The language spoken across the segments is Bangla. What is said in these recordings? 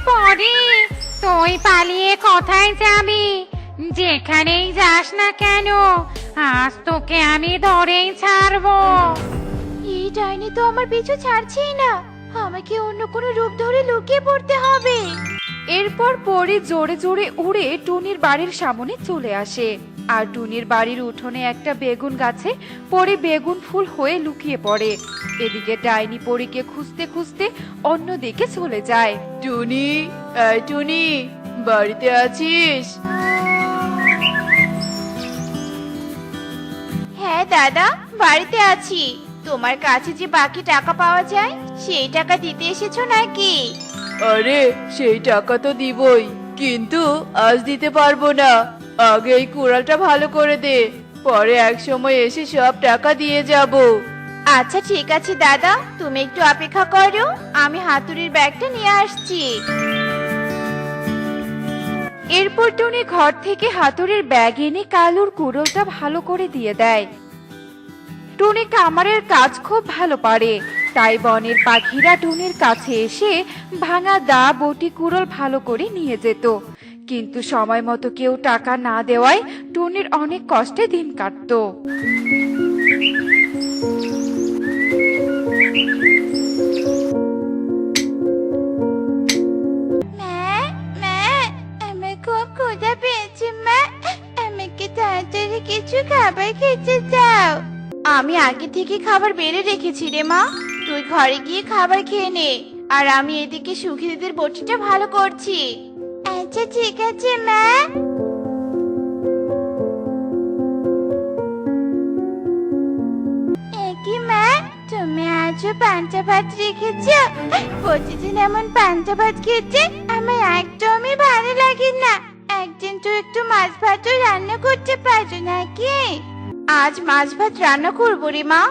পরি, তুই পালিয়ে কোথায় যাবি? যেখানেই যাস না কেন, আজ তোকে আমি ধরেই ছাড়বো। এই ডাইনি তো আমার পিছু ছাড়ছেই না, আমাকে অন্য কোনো রূপ ধরে লুকিয়ে পড়তে হবে। এরপর পরি জোরে জোরে উড়ে টুনির বাড়ির সামনে চলে আসে, আর টুনির বাড়ির উঠোনে একটা বেগুন গাছে পরি বেগুন ফুল হয়ে লুকিয়ে পড়ে। এদিকে ডাইনি পরীকে খুঁজতে খুঁজতে অন্যদিকে চলে যায়। টুনি, এই টুনি, বাড়িতে আছিস? হ্যাঁ দাদা, বাড়িতে আছি। তোমার কাছে যে বাকি টাকা পাওয়া যায় সেই টাকা দিতে এসেছো নাকি? আরে সেই টাকা তো দিবই, কিন্তু আজ দিতে পারবো না। আগে এই কুড়ালটা ভালো করে দে, পরে এক সময় এসে সব টাকা দিয়ে যাব। আচ্ছা ঠিক আছে দাদা, তুমি একটু অপেক্ষা করো, আমি হাতুড়ির ব্যাগটা নিয়ে আসছি। এরপর টুনি ঘর থেকে হাতুড়ির ব্যাগ এনে কালুর কুড়োলটা ভালো করে দিয়ে দেয়। টুনি কামারের কাজ খুব ভালো পারে, তাই বনের পাখিরা টুনির কাছে এসে ভাঙা দা বটি কুড়োল ভালো করে নিয়ে যেত। কিন্তু সময় মতো কেউ টাকা না দেওয়ায় টুনির অনেক কষ্টে দিন কাটতো। আমার খুব ক্ষুধা পেয়েছে মা, আমাকে তাড়াতাড়ি কিছু খাবার খেতে দাও। আমি আগে থেকে খাবার বেড়ে রেখেছি রে মা, তুই ঘরে গিয়ে খাবার খেয়ে নে, আর আমি এদিকে সুখী দিদির বটিটা ভালো করছি। আচ্ছা ঠিক আছে মা। কি মা, তুমি আজও পান্তা ভাত রেখেছ? প্রতিদিন এমন পান্তা ভাত খেতে আমার একদমই ভালো লাগে না। একদিন তো একটু মাছ ভাতও রান্না করতে পারো নাকি? আজ মাছ ভাত রান্না করবো রে মা।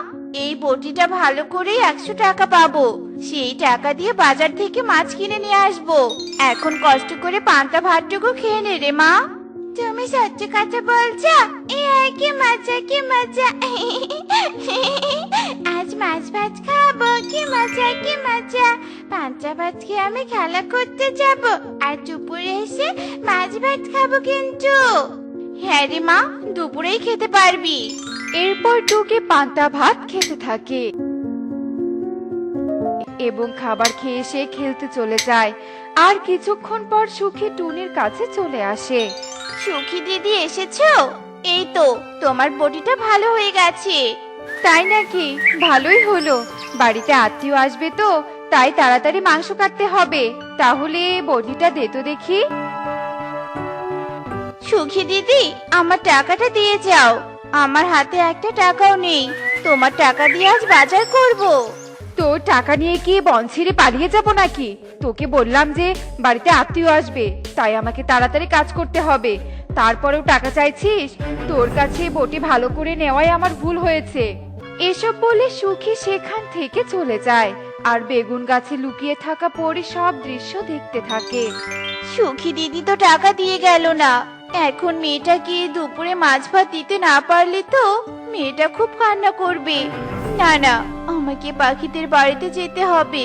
এই বটিটা ভালো করে 100 টাকা পাবো, সেই টাকা দিয়ে বাজার থেকে মাছ কিনে নিয়ে আসবো। এখন কষ্ট করে পান্তা ভাতটুকু খেয়ে নে রে মা। তুমি সত্যি কথা বলছো? কি মজা, কি মজা। আজ মাছ ভাত খাবো, কি মজা, কি মজা। পান্তা ভাত খেয়ে আমি খেলা করতে যাব, আর দুপুরে এসে মাছ ভাত খাবো কিন্তু। হ্যাঁ রে মা, দুপুরেই খেতে পারবি। এরপর টুকি পান্তা ভাত খেতে থাকে এবং খাবার খেয়ে সে খেলতে চলে যায়। আর কিছুক্ষণ পর সুখী টুনির কাছে চলে আসে। সুখী দিদি এসেছো? এই তো, তোমার বটিটা ভালো হয়ে গেছে। তাই নাকি? ভালোই হলো, বাড়িতে আত্মীয় আসবে তো, তাই তাড়াতাড়ি মাংস কাটতে হবে। তাহলে বটিটা দে তো দেখি। সুখী দিদি, আমার টাকাটা দিয়ে যাও, আমার হাতে একটা টাকাও নেই। তোমার টাকা দিয়ে আজ বাজার করব। তোর টাকা নিয়ে কি বন ছেড়ে পালিয়ে যাব নাকি? তোকে বললাম যে বাড়িতে আত্মীয় আসবে, তাই আমাকে তাড়াতাড়ি কাজ করতে হবে, তারপরেও টাকা চাইছিস? তোর কাছে বটি ভালো করে নেওয়াই আমার ভুল হয়েছে। এসব বলে সুখী সেখান থেকে চলে যায়, আর বেগুন গাছে লুকিয়ে থাকা পরি সব দৃশ্য দেখতে থাকে। সুখী দিদি তো টাকা দিয়ে গেল না, এখন মেয়েটাকে দুপুরে মাছ ভাত দিতে না পারলে তো মেয়েটা খুব কান্না করবে। না না, আমাকে পাখিদের বাড়িতে যেতে হবে,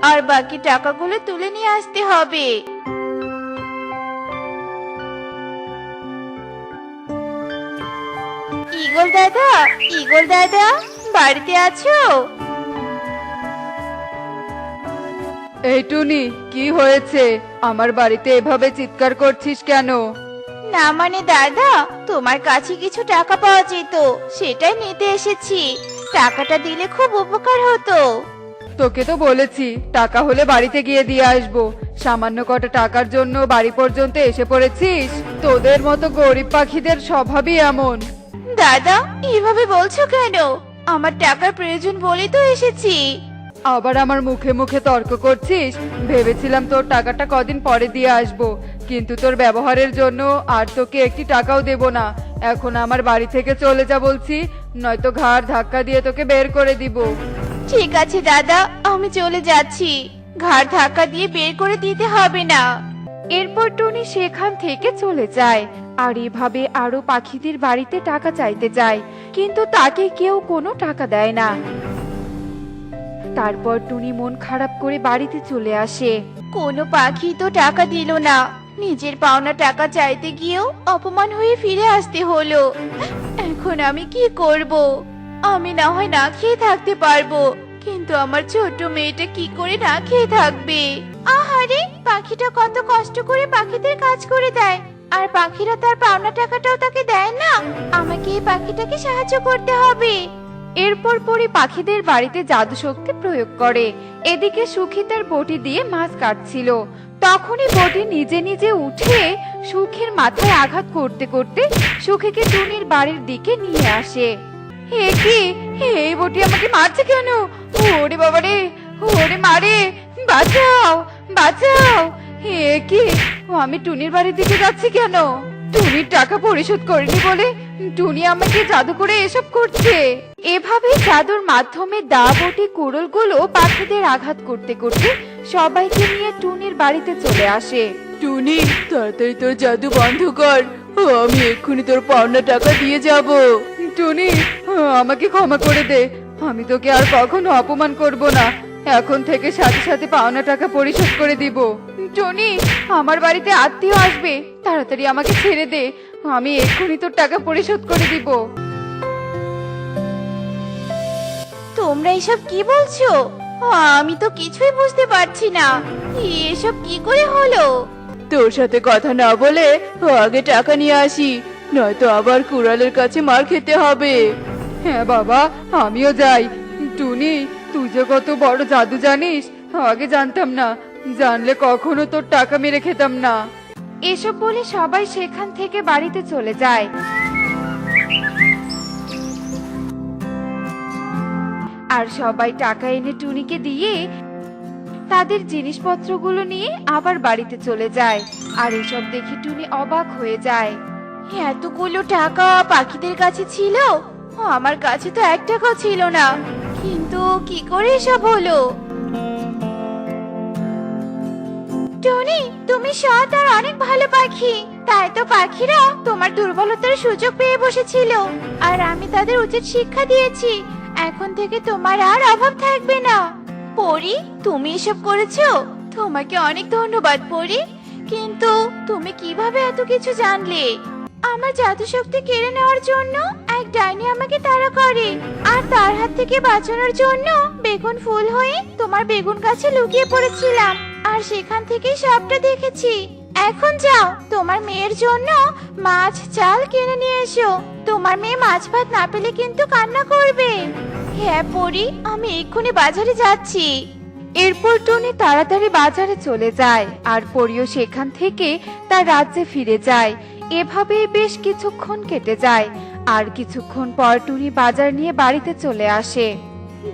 আর বাকি টাকাগুলো তুলে নিয়ে আসতে হবে। ঈগল দাদা, ঈগল দাদা, বাড়িতে আছো? এই টুনি, কি হয়েছে? আমার বাড়িতে এভাবে চিৎকার করছিস কেন? না মানে দাদা, তোমার কাছে কিছু টাকা পাওয়া যেত, সেটাই নিতে এসেছি। টাকাটা দিলে খুব উপকার হতো। তোকে তো বলেছি টাকা হলে বাড়িতে গিয়ে দিয়ে আসবো, সামান্য কটা টাকার জন্য বাড়ি পর্যন্ত এসে পড়েছিস? তোদের মতো গরিব পাখিদের স্বভাবই এমন। দাদা, এভাবে বলছো কেন? আমার টাকার প্রয়োজন বলেই তো এসেছি। আবার আমার মুখে মুখে তর্ক করছিস? ভেবেছিলাম তোর টাকাটা কদিন পরে দিয়ে আসবো, কিন্তু তোর ব্যবহারের জন্য আর তোকে একটি টাকাও দেব না। এখন আমার বাড়ি থেকে চলে যা বলছি, নয়তো ঘাড় ধাক্কা দিয়ে তোকে বের করে দিব। ঠিক আছে দাদা, আমি চলে যাচ্ছি, ঘাড় ধাক্কা দিয়ে বের করে দিতে হবে না। এরপর টুনি সেখান থেকে চলে যায়, আর এভাবে আরো পাখিদের বাড়িতে টাকা চাইতে যায়, কিন্তু তাকে কেউ কোনো টাকা দেয় না। তারপর টুনি মন খারাপ করে বাড়িতে চলে আসে। কোনো পাখি তো টাকা দিল না। নিজের পাওনা টাকা চাইতে গিয়েও অপমান হয়ে ফিরে আসতে হলো। এখন আমি কি করব? আমি না হয় না খেয়ে থাকতে পারবো, কিন্তু আমার ছোট মেয়েটা কি করে না খেয়ে থাকবে? আহারে, পাখিটা কত কষ্ট করে পাখিদের কাজ করে দেয়, আর পাখিরা তার পাওনা টাকাটাও তাকে দেয় না। আমাকে এই পাখিটাকে সাহায্য করতে হবে। এরপর পরি পাখিদের বাড়িতে জাদু শক্তি প্রয়োগ করে। এদিকে সুখী তার বটি দিয়ে মাছ কাটছিল। তখনই বটি নিজে নিজে উঠে সুখীর মাথায় আঘাত করতে করতে সুখীকে টুনির বাড়ির দিকে নিয়ে আসে। হে কি, এই বটি আমাকে মারছে কেন? ওরে বাবারে, ওরে মারে, বাঁচাও বাঁচাও! হে কি, আমি টুনির বাড়ির দিকে যাচ্ছি কেন? টুনির টাকা পরিশোধ করিনি বলে টুনি আমাকে জাদু করে এসব করছে। এভাবে জাদুর মাধ্যমে দা বটি কুড়োলগুলো পাখিদের আঘাত করতে করতে সবাইকে নিয়ে টুনির বাড়িতে চলে আসে। টুনি, তাড়াতাড়ি তোর জাদু বন্ধ কর, আমি এক্ষুনি তোর পাওনা টাকা দিয়ে যাব। টুনি, আমাকে ক্ষমা করে দে, আমি তোকে আর কখনো অপমান করব না। এখন থেকে সাথে সাথে পাওনা টাকা পরিশোধ করে দিব। টুনি, আমার বাড়িতে আত্মীয় আসবে, তাড়াতাড়ি আমাকে ছেড়ে দে, আমি এক্ষুনি তোর টাকা পরিশোধ করে দিব। তোমরা এসব কি বলছো? আমি তো কিছুই বুঝতে পারছি না। এসব কি করে হলো? তোর সাথে কথা না বলে আগে টাকা নিয়ে আসি, নয়তো আবার কুড়ালের কাছে মার খেতে হবে। হ্যাঁ বাবা, আমিও যাই। টুনি, তুই যে কত বড় জাদু জানিস, আগে জানতাম না, জানলে কখনো তোর টাকা মেরে খেতাম না। এসব বলে সবাই সেখান থেকে বাড়িতে চলে যায়। আর সবাই টাকা এনে টুনিকে দিয়ে তাদের জিনিসপত্রগুলো নিয়ে আবার বাড়িতে চলে যায়। আর এসব দেখে টুনি অবাক হয়ে যায়। এতগুলো টাকা পাখিদের কাছে ছিল, আমার কাছে তো এক টাকাও ছিল না। কিন্তু কি করে এসব হলো? টনি, তুমি সৎ আর অনেক ভালো পাখি, তাই তো পাখিরা তোমার দুর্বলতার সুযোগ পেয়ে বসেছিল, আর আমি তাদের উচিত শিক্ষা দিয়েছি। এখন থেকে তোমার আর অভাব থাকবে না। পরি, তুমি এসব করেছো, তোমাকে অনেক ধন্যবাদ পরি। কিন্তু তুমি কিভাবে এত কিছু জানলে? আমার জাদু শক্তি কেড়ে নেওয়ার জন্য এক ডাইনি আমাকে তাড়া করে, আর তার হাত থেকে বাঁচানোর জন্য বেগুন ফুল হয়ে তোমার বেগুন গাছে লুকিয়ে পড়েছিলাম, আর সেখান থেকেই সবটা দেখেছি। এখন যাও, তোমার মেয়ের জন্য মাছ চাল কিনে নিয়ে এসো। তোমার মেয়ে মাছ ভাত না পেলে কিন্তু কান্না করবে। হ্যাঁ পরি, আমি এক্ষুনি বাজারে যাচ্ছি। এরপর টুনি তাড়াতাড়ি বাজারে চলে যায়, আর পরিও সেখান থেকে তার রাজ্যে ফিরে যায়। এভাবেই বেশ কিছুক্ষণ কেটে যায়। আর কিছুক্ষণ পর টুনি বাজার নিয়ে বাড়িতে চলে আসে।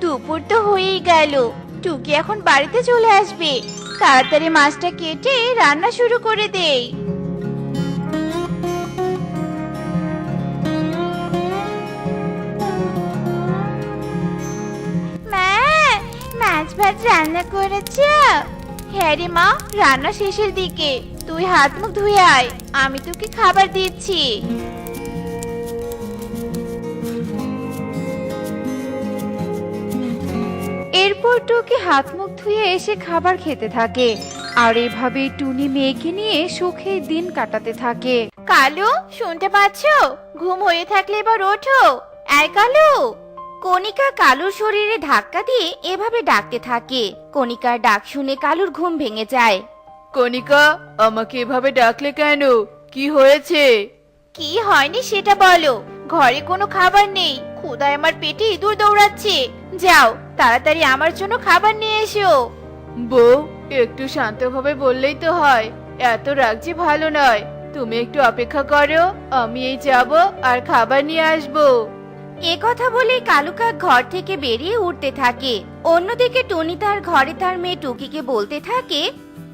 দুপুর তো হয়েই গেল, টুকি এখন বাড়িতে চলে আসবে। তাড়াতাড়ি মাছটা কেটে রান্না শুরু করে দেই। মা, মাছ ভাত রান্না করেছো? হ্যাঁ রে মা, রান্না শেষের দিকে। তুই হাত মুখ ধুয়ে আয়, আমি তোকে খাবার দিচ্ছি। এরপর টুকি হাত মুখ ধুয়ে এসে খাবার খেতে থাকে। আর এভাবেই টুনি মেয়েকে নিয়ে সুখে দিন কাটাতে থাকে। কালু, শুনতে পাচ্ছো? ঘুম হয়ে থাকলে এবার ওঠো। আয় কালু। কণিকা কালুর শরীরে ধাক্কা দিয়ে এভাবে ডাকতে থাকে। কণিকার ডাক শুনে কালুর ঘুম ভেঙে যায়। কণিকা, আমাকে এভাবে ডাকলে কেন? কি হয়েছে? কি হয়নি সেটা বলো। ঘরে কোনো খাবার নেই, ক্ষুধায় আমার পেটে ইঁদুর দৌড়াচ্ছে। যাও, তাড়াতাড়ি আমার জন্য খাবার নিয়ে এসো। বউ, একটু শান্তভাবে বললেই তো হয়, এত রাগ যে ভালো নয়। তুমি একটু অপেক্ষা করো, আমি এই যাব আর খাবার নিয়ে আসবো। এ কথা বলে কালু কাক ঘর থেকে বেরিয়ে উঠতে থাকে। অন্যদিকে টুনি তার ঘরে তার মেয়ে টুকিকে বলতে থাকে,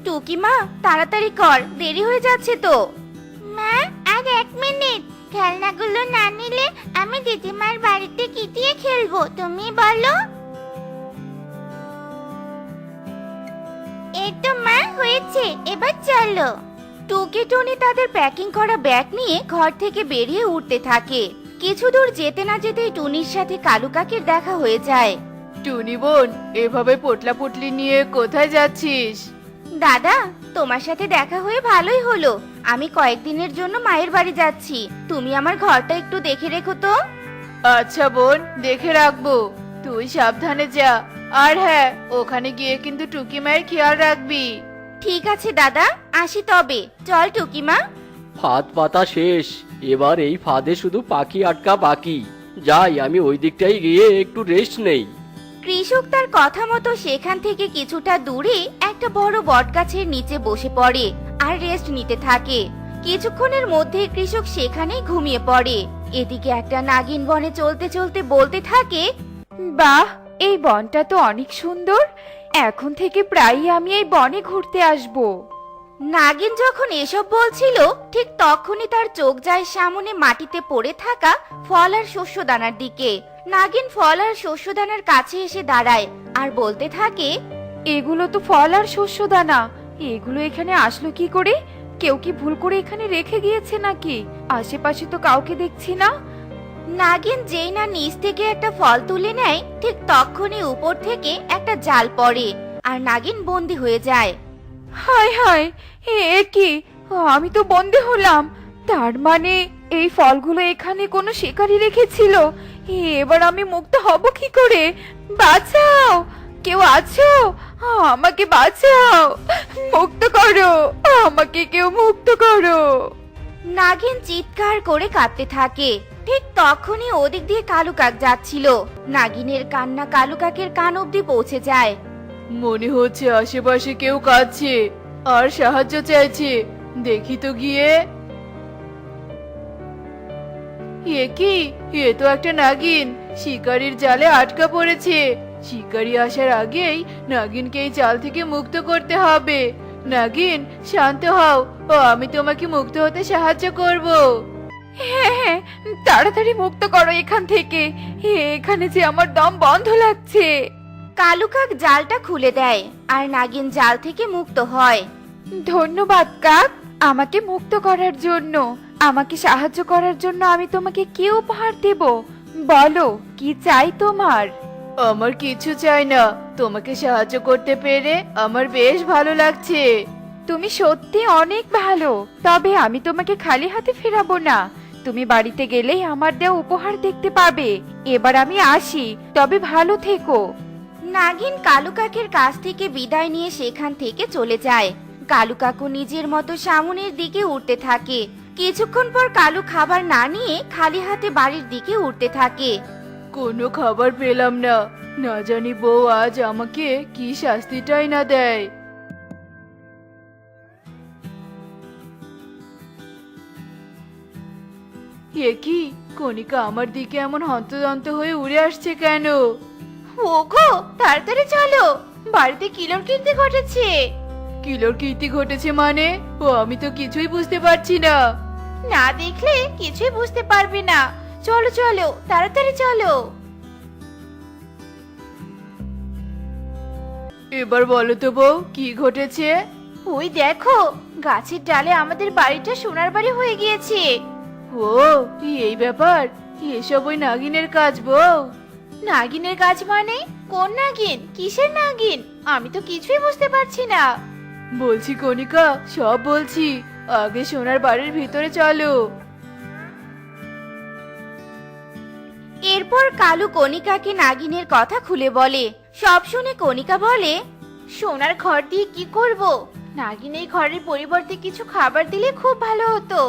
টুকি মা, তাড়াতাড়ি কর, দেরি হয়ে যাচ্ছে তো। মা, আর 1 মিনিট, খেলনাগুলো না নিলে আমি দিদিমার বাড়িতে কি দিয়ে খেলবো তুমি বলো? এই তো মা, হয়েছে, এবার চলো। টুকি টুনি তাদের প্যাকিং করা ব্যাগ নিয়ে ঘর থেকে বেরিয়ে উঠতে থাকে। কিছু দূর যেতে না যেতেই টুনির সাথে কালু কাকের দেখা হয়ে যায়। টুনি বোন, এভাবে পোটলা পুটলি নিয়ে কোথায় যাচ্ছিস? দাদা, তোমার সাথে দেখা হয়ে ভালোই হলো। আমি কয়েকদিনের জন্য মায়ের বাড়ি যাচ্ছি, তুমি আমার ঘরটা একটু দেখে রেখো তো। আচ্ছা বোন, দেখে রাখবো। তুই সাবধানে যা। আর হ্যাঁ, ওখানে গিয়ে কিন্তু টুকি মায়ের খেয়াল রাখবি। ঠিক আছে দাদা, আসি তবে। চল টুকিমা। ফাঁদ পাতা শেষ, এবার এই ফাঁদে শুধু পাখি আটকা বাকি। যাই, আমি ওই দিকটাই গিয়ে একটু রেস্ট নেই। কৃষক তার কথা মতো সেখান থেকে কিছুটা দূরে একটা বড় বটগাছের নিচে বসে পড়ে আর রেস্ট নিতে থাকে। কিছুক্ষণের মধ্যে কৃষক সেখানেই ঘুমিয়ে পড়ে। এদিকে একটা নাগিন বনে চলতে চলতে বলতে থাকে, বাহ, এই বনটা তো অনেক সুন্দর। এখন থেকে প্রায়ই আমি এই বনে ঘুরতে আসব। নাগিন যখন এসব বলছিল, ঠিক তখনই তার চোখ যায় সামনে মাটিতে পড়ে থাকা ফল আর শস্যদানার দিকে। নাগিন ফল আর শস্যদানার কাছে এসে দাঁড়ায় আর বলতে থাকে, এগুলো তো ফল আর শস্যদানা, এগুলো এখানে আসলো কি করে? কেউ কি ভুল করে এখানে রেখে গিয়েছে নাকি? আশেপাশে তো কাউকে দেখছি না। নাগিন যেই না নিচ থেকে একটা ফল তুলে নেয়, ঠিক তখনই উপর থেকে একটা জাল পড়ে আর নাগিন বন্দি হয়ে যায়। হায় হায়, এ কি? আমি তো বন্দি হলাম। তার মানে এই ফলগুলো এখানে কোনো শিকারী রেখেছিল। এবার আমি মুক্ত হব কি করে? বাঁচাও, কেউ আছো? আমাকে বাঁচাও, মুক্ত করো, আমাকে কেউ মুক্ত করো। নাগিন চিৎকার করে কাঁদতে থাকে। ঠিক তখনই ওদিক দিয়ে কালু কাক যাচ্ছিল। নাগিনের কান্না কালু কাকের কান অবধি পৌঁছে যায়। মনে হচ্ছে আশেপাশে কেউ কাঁদছে আর সাহায্য চাইছে। দেখি তো গিয়ে। এ কি? এ তো একটা নাগিন, শিকারীর জালে আটকা পড়েছে। শিকারী আসার আগেই নাগিনকে এই জাল থেকে মুক্ত করতে হবে। নাগিন, শান্ত হও, ও আমি তোমাকে মুক্ত হতে সাহায্য করব। হ্যাঁ হ্যাঁ, তাড়াতাড়ি মুক্ত করো এখান থেকে। এখানে যে আমার দম বন্ধ লাগছে। কালু কাক জালটা খুলে দেয় আর নাগিন জাল থেকে মুক্ত হয়। ধন্যবাদ কাক, আমাকে মুক্ত করার জন্য। আমাকে সাহায্য করার জন্য আমি তোমাকে কি উপহার দেব? বলো, কি চাই তোমার? আমার কিছু চাই না, তোমাকে সাহায্য করতে পেরে আমার বেশ ভালো লাগছে। তুমি সত্যি অনেক ভালো, তবে আমি তোমাকে খালি হাতে ফেরাবো না। তুমি বাড়িতে গেলেই আমার দেওয়া উপহার দেখতে পাবে। এবার আমি আসি, তবে ভালো থেকো। নাগিন কালু কাকের কাছ থেকে বিদায় নিয়ে সেখান থেকে চলে যায়। কালু কাকু নিজের মতো সামনের দিকে উঠতে থাকে। কিছুক্ষণ পর কালু খাবার না নিয়ে খালি হাতে বাড়ির দিকে উঠতে থাকে। কোনো খাবার পেলাম না, না জানি বউ আজ আমাকে কি শাস্তিটাই না দেয়। এ কি? কণিকা আমার দিকে এমন হন্তদন্ত হয়ে উড়ে আসছে কেন? ওগো, তাড়াতাড়ি চলো, বাড়িতে কিলোর কীর্তি ঘটেছে। কিলোর কীর্তি ঘটেছে মানে? ও আমি তো কিছুই বুঝতে পারছি না। না দেখলে কিছুই বুঝতে পারবে না। চলো চলো, তাড়াতাড়ি চলো। এবার বলো তো বউ, কি ঘটেছে? ওই দেখো, গাছের ডালে আমাদের বাড়িটা সোনার বাড়ি হয়ে গিয়েছে। ও, এই ব্যাপার? এসব ওই নাগিনের কাজ বউ। নাগিনের কাজ মানে? কোন নাগিন? কিসের নাগিন? আমি তো কিছুই বুঝতে পারছি না। বলছি কণিকা, সব বলছি। আগে সোনার বাড়ির ভিতরে চলো। এরপর কালু কণিকাকে নাগিনের কথা খুলে বলে। সব শুনে কণিকা বলে, সোনার ঘর দিয়ে কি করব? নাগিন এই ঘরের পরিবর্তে কিছু খাবার দিলে খুব ভালো হতো।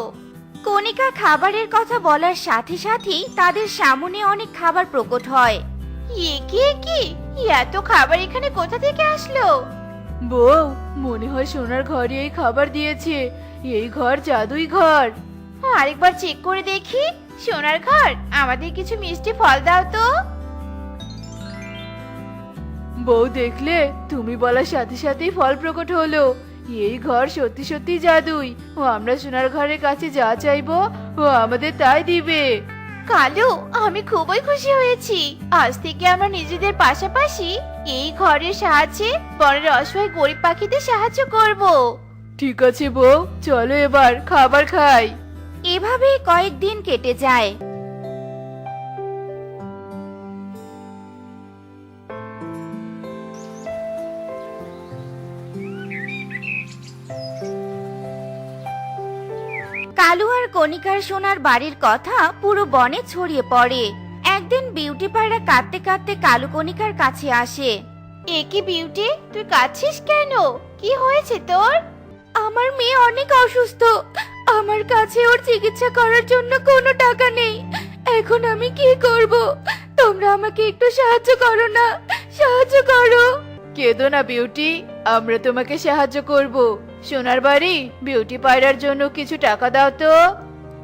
কণিকা খাবারের কথা বলার সাথে সাথেই তাদের সামনে অনেক খাবার প্রকট হয়। কি এত খাবার এখানে কোথা থেকে আসলো? বউ, মনে হয় সোনার ঘরে এই খাবার দিয়েছে। এই ঘর জাদুই ঘর। আরেকবার চেক করে দেখি। সোনার ঘর, আমাদের কিছু মিষ্টি ফল দাও তো। বউ দেখলে, তুমি বলার সাথে সাথেই ফল প্রকট হলো। এই ঘর সত্যি সত্যি জাদুই। ও আমরা সোনার ঘরের কাছে যা চাইবো ও আমাদের তাই দিবে। কালু, আমি খুবই খুশি হয়েছি। আজ থেকে আমরা নিজেদের পাশাপাশি এই ঘরের সাহায্যে বনের অসহায় গরিব পাখিদের সাহায্য করব। ঠিক আছে বউ, চলো এবার খাবার খাই। এভাবেই কয়েকদিন কেটে যায়। কালু আর কণিকার সোনার বাড়ির কথা পুরো বনে ছড়িয়ে পড়ে। একদিন বিউটি পায়রা কাঁদতে কাঁদতে কালু কণিকার কাছে আসে। এ কি বিউটি, তুই কাঁদছিস কেন? কি হয়েছে তোর? আমার মেয়ে অনেক অসুস্থ, আমার কাছে ওর চিকিৎসা করার জন্য কোনো টাকা নেই। এখন আমি কি করব? তোমরা আমাকে একটু সাহায্য করো না, সাহায্য করো। কেঁদো না বিউটি, আমরা তোমাকে সাহায্য করব। সোনার বাড়ি, বিউটি পায়রার জন্য কিছু টাকা দাও তো।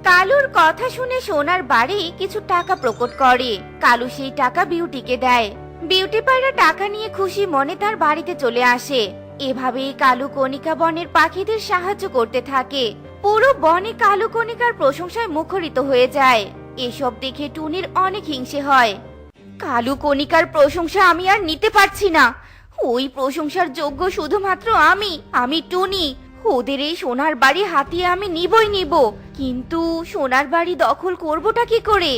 কালুর কথা শুনে সোনার বাড়ি কিছু টাকা প্রকট করে। কালু সেই টাকা বিউটিকে দেয়। বিউটি পায়রা টাকা নিয়ে খুশি মনে তার বাড়িতে চলে আসে। এভাবেই কালু কণিকা বনের পাখিদের সাহায্য করতে থাকে। পুরো বনে কালু কণিকার প্রশংসায় মুখরিত হয়ে যায়। এসব দেখে টুনির অনেক হিংসে হয়। কালু কণিকার প্রশংসা আমি আর নিতে পারছি না। ওই প্রশংসার যোগ্য শুধুমাত্র আমি টুনি। ওদের এই সোনার বাড়ি হাতিয়ে আমি নিবই নিব, কিন্তু সোনার বাড়ি দখল করবোটা কি করে?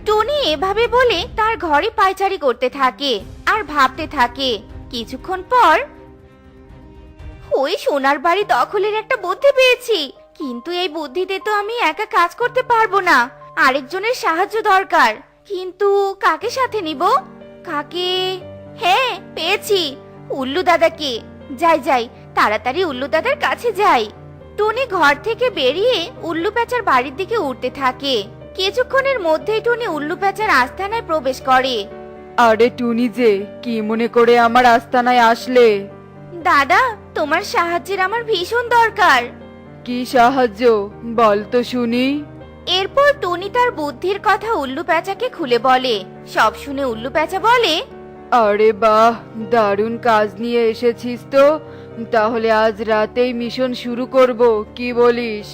টুনি এভাবে বলে তার ঘরে পায়চারি করতে থাকে আর ভাবতে থাকে। কিছুক্ষণ পর ওই সোনার বাড়ি দখলের একটা বুদ্ধি পেয়েছি, কিন্তু এই বুদ্ধিতে তো আমি একা কাজ করতে পারবো না, আরেকজনের সাহায্য দরকার। কিন্তু কাকে সাথে নিব? কাকে? হ্যাঁ, পেয়েছি, উল্লু দাদাকে। যাই যাই, তাড়াতাড়ি উল্লু দাদার কাছে যাই। টুনি ঘর থেকে বেরিয়ে উল্লু প্যাঁচার বাড়ির দিকে উঠতে থাকে। কিছুক্ষণের মধ্যেই টুনি উল্লু প্যাঁচার আস্তানায় প্রবেশ করে। আরে টুনি যে, কি মনে করে আমার আস্তানায় আসলে? দাদা, তোমার সাহায্যের আমার ভীষণ দরকার। কি সাহায্য বল তো শুনি। এরপর টুনি তার বুদ্ধির কথা উল্লু প্যাঁচাকে খুলে বলে। সব শুনে উল্লু প্যাঁচা বলে, আরে বাহ, দারুণ কাজ নিয়ে এসেছিস তো। তাহলে আজ রাতেই মিশন শুরু করব, কি বলিস?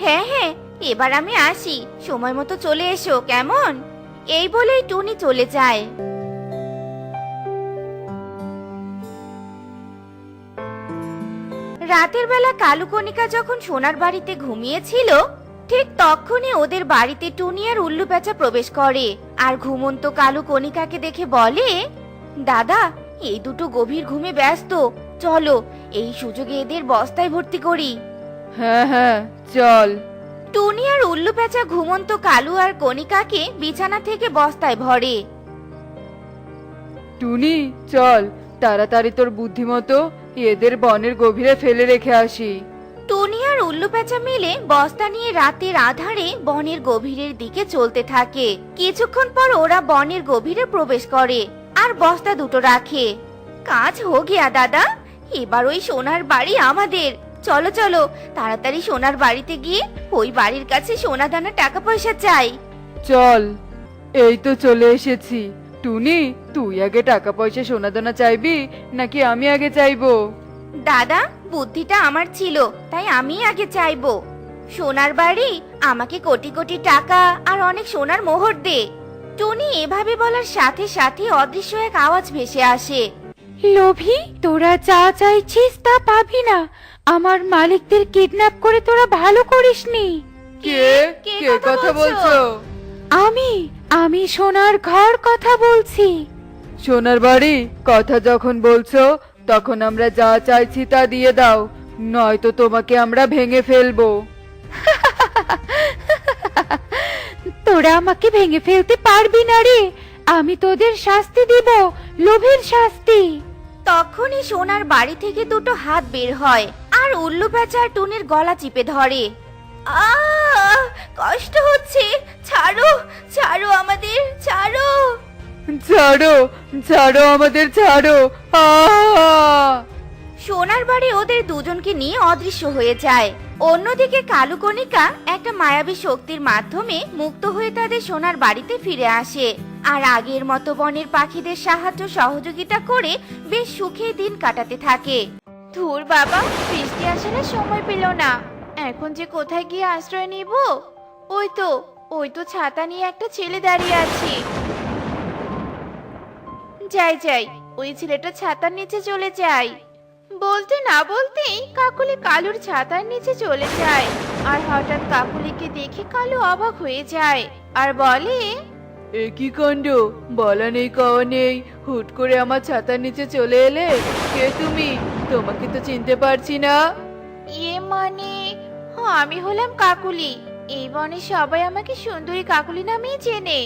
হ্যাঁ হ্যাঁ, এবার আমি আসি, সময় মতো চলে এসো কেমন? এই বলেই টুনি চলে যায়। রাতের বেলা কালু কণিকা যখন সোনার বাড়িতে ঘুমিয়েছিল, ঠিক তখনই ওদের বাড়িতে টুনি আর উল্লু প্যাঁচা প্রবেশ করে। আর ঘুমন্ত কালু কণিকাকে দেখে বলে, দাদা, এই দুটো গভীর ঘুমে ব্যস্ত, চলো এই সুযোগে এদের বস্তায় ভর্তি করি। হ্যাঁ হ্যাঁ, চল। টুনি আর উল্লু প্যাঁচা ঘুমন্ত কালু আর কণিকাকে বিছানা থেকে বস্তায় ভরে। টুনি, চল তাড়াতাড়ি তোর বুদ্ধিমতো এদের বনের গভীরে ফেলে রেখে আসি। টুনি আর উল্লু প্যাঁচা মিলে বস্তা নিয়ে রাতের আধারে বনের গভীরের দিকে চলতে থাকে। কিছুক্ষণ পর ওরা বনের গভীরে প্রবেশ করে আর বস্তা দুটো রাখে। কাজ হো গিয়া দাদা, এবার ওই সোনার বাড়ি আমাদের। চলো চলো, তাড়াতাড়ি সোনার বাড়িতে গিয়ে ওই বাড়ির কাছে সোনা দানা টাকা পয়সা চাই। চল, এই তো চলে এসেছি। টুনি, তুই আগে টাকা পয়সা সোনাদানা চাইবি নাকি আমি আগে চাইবো? দাদা, বুদ্ধিটা আমার ছিল, তাই আমি আগে চাইবো। সোনার বাড়ি, আমাকে কোটি কোটি টাকা আর অনেক সোনার মোহর দে। টুনি এভাবে বলার সাথে সাথে অদৃশ্য এক আওয়াজ ভেসে আসে। লোভী, তোরা যা চাইছিস তা পাবি না। আমার মালিকদের কিডন্যাপ করে তোরা ভালো করিসনি। কে কে কথা বলছো? আমি সোনার ঘর কথা বলছি। সোনার বাড়ি কথা যখন বলছো, তখন আমরা যা চাইছি তা দিয়ে দাও, নয়তো তোমাকে আমরা ভেঙে ফেলবো। তোরা আমাকে ভেঙে ফেলতে পারবি না রে, আমি তোদের শাস্তি দিব, লোভের শাস্তি। তখনই সোনার বাড়ি থেকে দুটো হাত বের হয় আর উল্লু প্যাঁচা আর টুনির গলা চিপে ধরে। আহ, কষ্ট হচ্ছে, ছাড়ো ছাড়ো আমাদের, ছাড়ো। ছাড়ো, ছাড়ো আমাদের, ছাড়ো। সোনার বাড়ি ওদের দুজনকে নিয়ে অদৃশ্য হয়ে যায়। অন্যদিকে কালু কণিকা একটা মায়াবী শক্তির মাধ্যমে মুক্ত হয়ে তাদের সোনার বাড়িতে ফিরে আসে আর আগের মতো বনের পাখিদের সাহায্য সহযোগিতা করে বেশ সুখে দিন কাটাতে থাকে। ধুর বাবা, বৃষ্টি আসার আর সময় পেল না, এখন যে কোথায় গিয়ে আশ্রয় নিব? ওই তো ছাতা নিয়ে একটা ছেলে দাঁড়িয়ে আছে। যাই যাই, ওই ছেলেটা ছাতার নিচে চলে যায়। বলতে না বলতেই কাকুলি কালুর ছাতার নিচে চলে যায় আর হঠাৎ কাকুলিকে দেখে কালু অবাক হয়ে যায় আর বলে, এ কি কাণ্ড, বলা নেই কওয়া নেই, হুট করে আমার ছাতার নিচে চলে এলে। কে তুমি? তোমাকে তো চিনতে পারছি না। ইয়ে মানে আমি হলাম কাকুলি। এই বনে সবাই আমাকে সুন্দরী কাকুলি নামেই চেনে।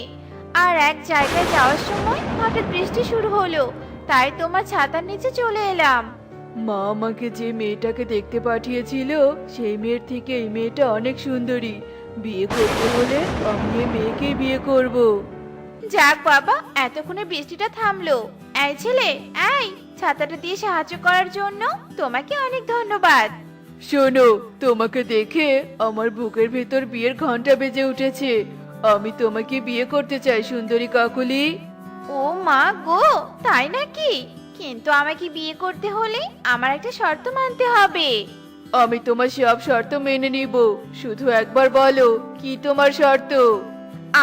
আর এক জায়গায় যাওয়ার সময় হঠাৎ বৃষ্টি শুরু হলো, তাই তোমার ছাতার নিচে চলে এলাম। মা আমাকে যে মেয়েটাকে দেখতে পাঠিয়েছিল সেই মেয়ের থেকে এই মেয়েটা অনেক সুন্দরী। বিয়ে করতে হলে আমি এই মেয়েকেই বিয়ে করব। যাক বাবা, এতক্ষণে বৃষ্টিটা থামলো। এই ছেলে, এই ছাতাটা দিয়ে সাহায্য করার জন্য তোমাকে অনেক ধন্যবাদ। শোনো, তোমাকে দেখে আমার বুকের ভেতর বিয়ের ঘন্টা বেজে উঠেছে। আমি তোমাকে বিয়ে করতে চাই সুন্দরী কাকুলি। ও মা গো, তাই নাকি? কিন্তু আমাকে বিয়ে করতে হলে আমার একটা শর্ত মানতে হবে। আমি তোমার সব শর্ত মেনে নিব, শুধু একবার বলো কি তোমার শর্ত।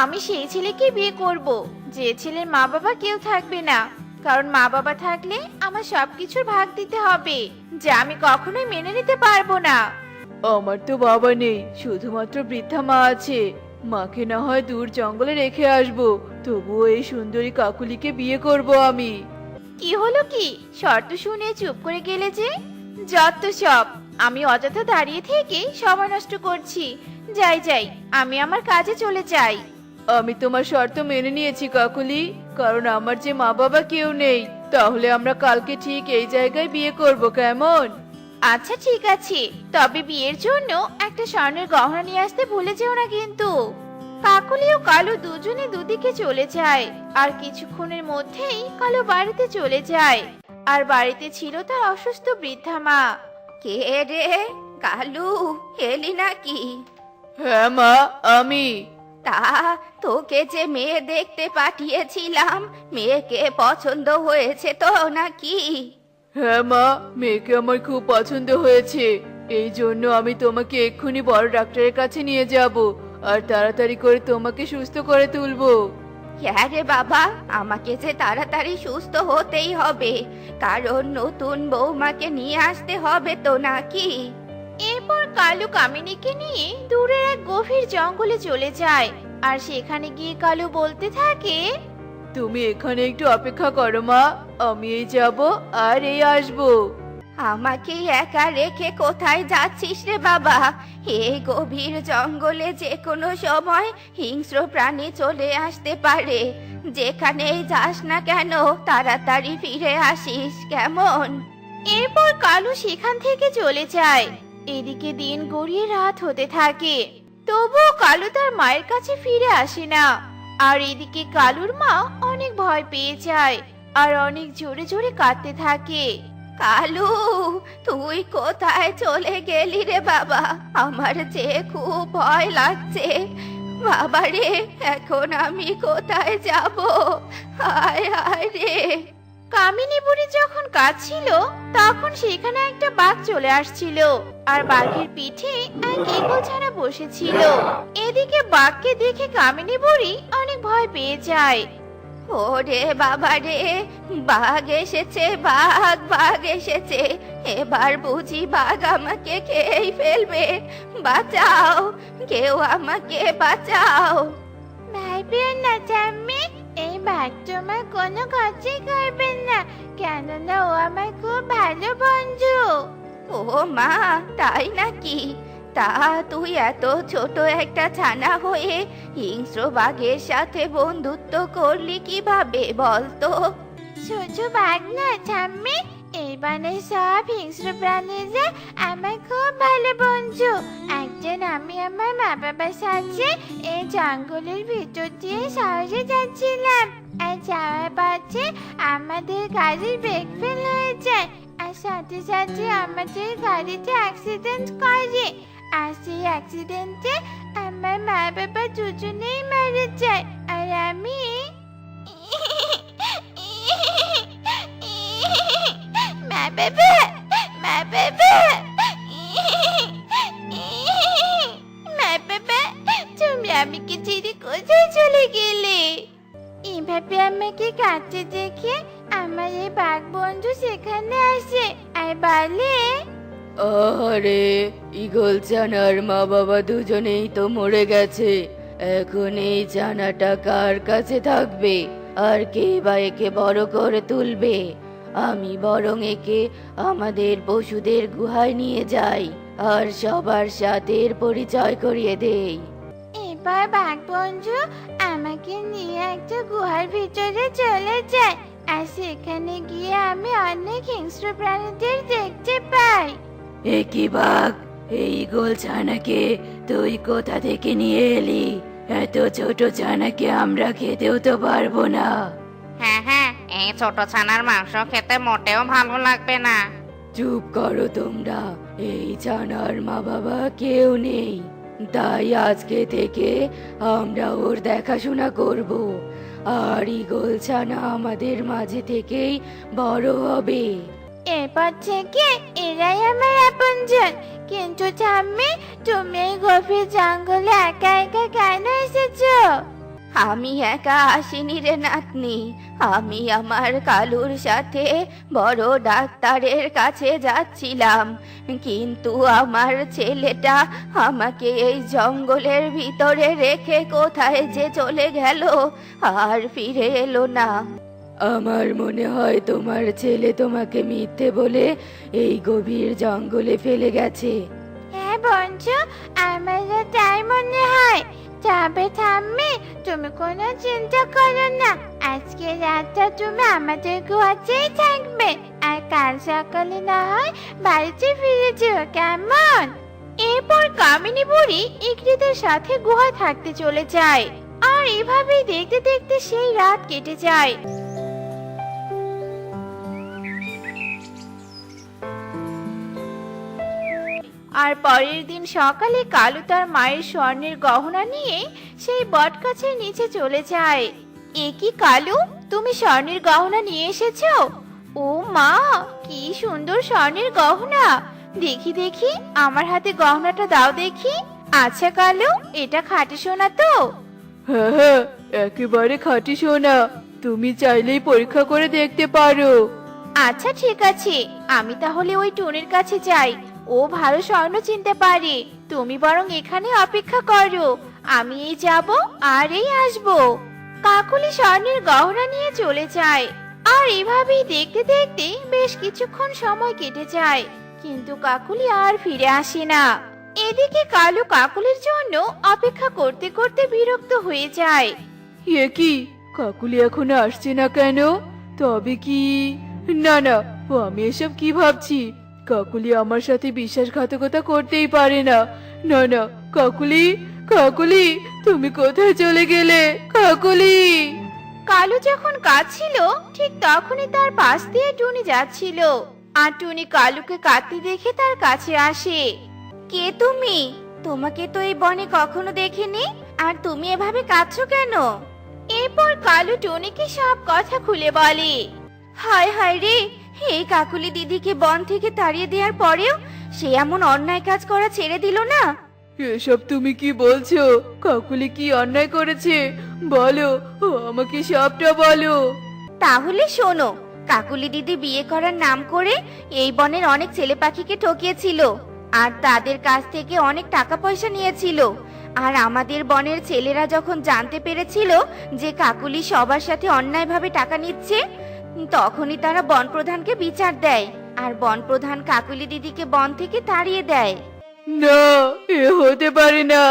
আমি সেই ছেলেকে বিয়ে করব যে ছেলের মা বাবা কেউ থাকবে না, কারণ মা বাবা থাকলে আমার সবকিছুর ভাগ দিতে হবে, যা আমি কখনোই মেনে নিতে পারবো না। আমার তো বাবা নেই, শুধুমাত্র বৃদ্ধা মা আছে। মাকে না হয় দূর জঙ্গলে রেখে আসবো, তবুও এই সুন্দরী কাকুলিকে বিয়ে করব আমি। কি হলো কি, শর্ত শুনে চুপ করে গেলে যে? যত সব, আমি অযথা দাঁড়িয়ে থেকে সময় নষ্ট করছি। যাই যাই, আমি আমার কাজে চলে যাই। আমি তোমার শর্ত মেনে নিয়েছি কাকুলি, কারণ আমার যে মা বাবা কেউ নেই। তাহলে আমরা কালকে ঠিক এই জায়গায় বিয়ে করব, কেমন? আচ্ছা ঠিক আছে, তবে বিয়ের জন্য একটা স্বর্ণের গহনা নিয়ে আসতে ভুলে যেও না কিন্তু। কাকলি ও কালু দুজনে দুদিকে চলে যায়, আর কিছুক্ষণের মধ্যেই কালু বাড়িতে চলে যায়। আর বাড়িতে ছিল তার অসুস্থ বৃদ্ধা মা। কে রে কালু, এলি নাকি? হ্যাঁ মা, আমি। তা তোকে যে মেয়ে দেখতে পাঠিয়েছিলাম, মেয়েকে পছন্দ হয়েছে তো নাকি? হ্যাঁ মা, মেয়েকে আমার খুব পছন্দ হয়েছে। এই জন্য আমি তোমাকে এক্ষুনি বড় ডাক্তারের কাছে নিয়ে যাব, আর তাড়াতাড়ি করে তোমাকে সুস্থ করে তুলবো। হ্যাঁ রে বাবা, আমাকে যে তাড়াতাড়ি সুস্থ হতেই হবে, কারণ নতুন বৌমাকে নিয়ে আসতে হবে তো নাকি? এরপর কালু কামিনীকে নিয়ে দূরের এক গভীর জঙ্গলে চলে যায়। আর সেখানে গিয়ে কালু বলতে থাকে, তুমি এখানে একটু অপেক্ষা করো মা, আমি এই যাব আর এই আসবো। আমাকে একা রেখে কোথায় যাচ্ছিস রে বাবা? এই গভীর জঙ্গলে যে কোনো সময় হিংস্র প্রাণী চলে আসতে পারে। যেখানেই যাস না কেন তাড়াতাড়ি ফিরে আসিস, কেমন? এরপর কালু সেখান থেকে চলে যায়। এদিকে দিন গড়িয়ে রাত হতে থাকে, তবুও কালু তার মায়ের কাছে ফিরে আসে না। আর এদিকে কালুর মা অনেক ভয় পেয়ে যায় আর অনেক জোরে জোরে কাঁদতে থাকে। কালু, তুই কোথায় চলে গেলি রে বাবা? আমার যে খুব ভয় লাগছে। বাবা রে, এখন আমি কোথায় যাব? হায় হায় রে। কামিনী বুড়ি যখন কাঁদছিল, তখন সেখানে একটা বাঘ চলে আসছিল, আর বাঘের পিঠে এক ঈগল ছানা বসেছিল। এদিকে বাঘকে দেখে কামিনী বুড়ি অনেক ভয় পেয়ে যায়। ওরে বাবা রে, বাঘ এসেছে, বাঘ এসেছে। এবার বুঝি বাঘ আমাকে খেয়েই ফেলবে। বাঁচাও, কেউ আমাকে বাঁচাও। ভাই পেও না ঠাম্মি, এই বাঘ তোমার কোনো ক্ষতি করবে না, কেননা ও আমার খুব ভালো বন্ধু। ও মা, তাই নাকি? তা তুই এত ছোট একটা ছানা হয়ে হিংস্র বাঘের সাথে বন্ধুত্ব করলি কিভাবে বলতো? ছোট বাঘ না ঠাম্মি, এই বনে সব হিংস্র প্রাণীরা আমার খুব ভালো বন্ধু। একদিন আমি আমার মা বাবার সাথে এই জঙ্গলের ভিতর দিয়ে শহরে যাচ্ছিলাম, আর যাওয়ার পথে আমাদের গাড়ির ব্রেক ফেল হয়ে যায়, আর সাথে সাথে আমাদের গাড়িতে অ্যাক্সিডেন্ট করে। আর সেই অ্যাক্সিডেন্টে আমার মা বাবা দুজনেই মারা যায়, আর আমি মা বাবা, মা বাবা, মা বাবা, তুমি আমাকে ছেড়ে কোথায় চলে গেলে? এভাবে আমাকে কাঁদতে দেখে আমার এই বাঘ বন্ধু সেখানে আসে আর বলে, আরে ঈগল ছানার মা বাবা দুজনেই তো মরে গেছে, এখন এই ছানাটা কার কাছে থাকবে? আর কে বা একে বড় করে তুলবে? আমি বরং একে আমাদের পশুদের গুহায় নিয়ে যাই, আর সবার সাথে এর পরিচয় করিয়ে দেই। এবার বাঘ বন্ধু আমাকে নিয়ে একটা গুহার ভিতরে চলে যায়, আর সেখানে গিয়ে আমি অনেক হিংস্র প্রাণীদের দেখতে পাই। এ কি বাঘ, এই গোল ছানাকে তুই কোথা থেকে নিয়ে এলি? এত ছোট ছানাকে আমরা খেতেও তো পারবো না। হ্যাঁ হ্যাঁ, এই ছোট ছানার মাংস খেতে মোটেও ভালো লাগবে না। চুপ করো তোমরা, এই ছানার মা বাবা কেউ নেই, তাই আজকে থেকে আমরা ওর দেখাশোনা করব। আর ঈগল ছানা আমাদের মাঝে থেকেই বড় হবে। এরপর থেকে এরাই আমার আপনজন। কিন্তু ঠাম্মি, তুমি এই গভীর জঙ্গলে একা একা কেন এসেছো? আমি একা আসিনি রে নাতনি, আমি আমার কালুর সাথে বড় ডাক্তারের কাছে যাচ্ছিলাম, কিন্তু আমার ছেলেটা আমাকে এই জঙ্গলের ভিতরে রেখে কোথায় যে চলে গেল, আর ফিরে এলো না। আমার মনে হয় তোমার ছেলে তোমাকে মিথ্যে বলে এই গভীর জঙ্গলে ফেলে গেছে। হ্যাঁ বন্ধু, আমারও তাই মনে হয়। তবে ঠাম্মি, তুমি কোনো চিন্তা করো না, আজকে রাতটা তুমি আমাদের গুহাতেই থাকবে, আর কাল সকালে না হয় বাড়িতে ফিরে যেও, কেমন? এরপর কামিনী বুড়ি ইকরিদের সাথে গুহা থাকতে চলে যায়, আর এভাবেই দেখতে দেখতে সেই রাত কেটে যায়। আর পরের দিন সকালে কালু তার মায়ের স্বর্ণের গহনা নিয়ে সেই বটগাছের নিচে চলে যায়। এ কি কালু, তুমি স্বর্ণের গহনা নিয়ে এসেছো? ও মা, কি সুন্দর স্বর্ণের গহনা! দেখি দেখি, আমার হাতে গহনাটা দাও দেখি। আচ্ছা কালু, এটা খাঁটি সোনা তো? হ্যাঁ হ্যাঁ, একেবারে খাঁটি সোনা, তুমি চাইলেই পরীক্ষা করে দেখতে পারো। আচ্ছা ঠিক আছে, আমি তাহলে ওই টুনির কাছে যাই, ও ভালো স্বর্ণ চিনতে পারে। তুমি বরং এখানে অপেক্ষা করো, আমি এই যাব আর এই আসবো। কাকুলি স্বর্ণের গহনা নিয়ে চলে যায়, আর এভাবেই দেখতে দেখতে বেশ কিছুক্ষণ সময় কেটে যায়, কিন্তু কাকুলি আর ফিরে আসে না। এদিকে কালু কাকুলির জন্য অপেক্ষা করতে করতে বিরক্ত হয়ে যায়। এ কি, কাকুলি এখনো আসছে না কেন? তবে কি, না না, ও আমি এসব কি ভাবছি? কাকুলি আমার সাথে বিশ্বাসঘাতকতা করতেই পারে না। না না, কাকুলি, কাকুলি, তুমি কোথায় চলে গেলে? কাকুলি! কালু যখন কাঁদছিল, ঠিক তখনই তার পাশ দিয়ে টুনি যাচ্ছিল, আর টুনি কালুকে কাঁদতে দেখে তার কাছে আসে। কে তুমি? তোমাকে তো এই বনে কখনো দেখিনি, আর তুমি এভাবে কাঁদছো কেন? এরপর কালু টুনিকে সব কথা খুলে বলে। হায় হায় রে, এই কাকুলি দিদিকে বন থেকে তাড়িয়ে দেওয়ার পরেও সে এমন অন্যায় কাজ করা ছেড়ে দিল না। এসব তুমি কি বলছো? কাকুলি কি অন্যায় করেছে? বলো, ও আমাকে সবটা বলো। তাহলে শোনো, কাকুলি দিদি বিয়ে করার নাম করে এই বনের অনেক ছেলে পাখিকে ঠকিয়েছিল, আর তাদের কাছ থেকে অনেক টাকা পয়সা নিয়েছিল। আর আমাদের বনের ছেলেরা যখন জানতে পেরেছিল যে কাকুলি সবার সাথে অন্যায়ভাবে টাকা নিচ্ছে, তখনই তারা বনপ্রধানকে বিচার দেয়, আর বনপ্রধান কাকুলি দিদিকে বন থেকে তাড়িয়ে দেয়। না, এ হতে পারে না।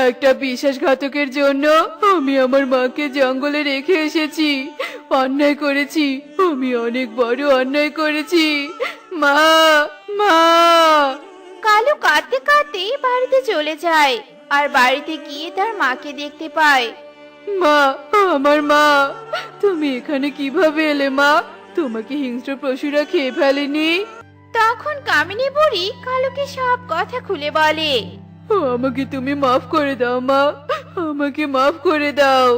একটা বিশ্বাসঘাতকের জন্য আমি আমার মাকে জঙ্গলে রেখে এসেছি। অন্যায় করেছি, আমি অনেক বড় অন্যায় করেছি। মা, মা! কালু কাঁদতে কাঁদতে বাড়িতে চলে যায়, আর বাড়িতে গিয়ে তার মাকে দেখতে পায়। মা, আমার মা! তুমি এখানে কিভাবে এলে মা? তোমাকে হিংস্র পশুরা খেয়ে ফেলেনি? তখন কামিনী বুড়ি কালুকে সব কথা খুলে বলে। আমাকে তুমি মাফ করে দাও মা, আমাকে মাফ করে দাও।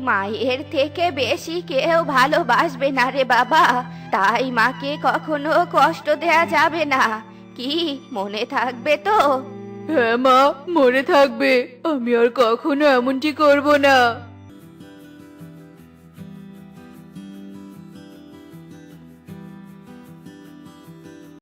মায়ের থেকে বেশি কেউ ভালোবাসবে না রে বাবা, তাই মাকে কখনো কষ্ট দেয়া যাবে না। কি মনে থাকবে তো? হ্যাঁ মা, মনে থাকবে। আমি আর কখনো এমনটি করব না।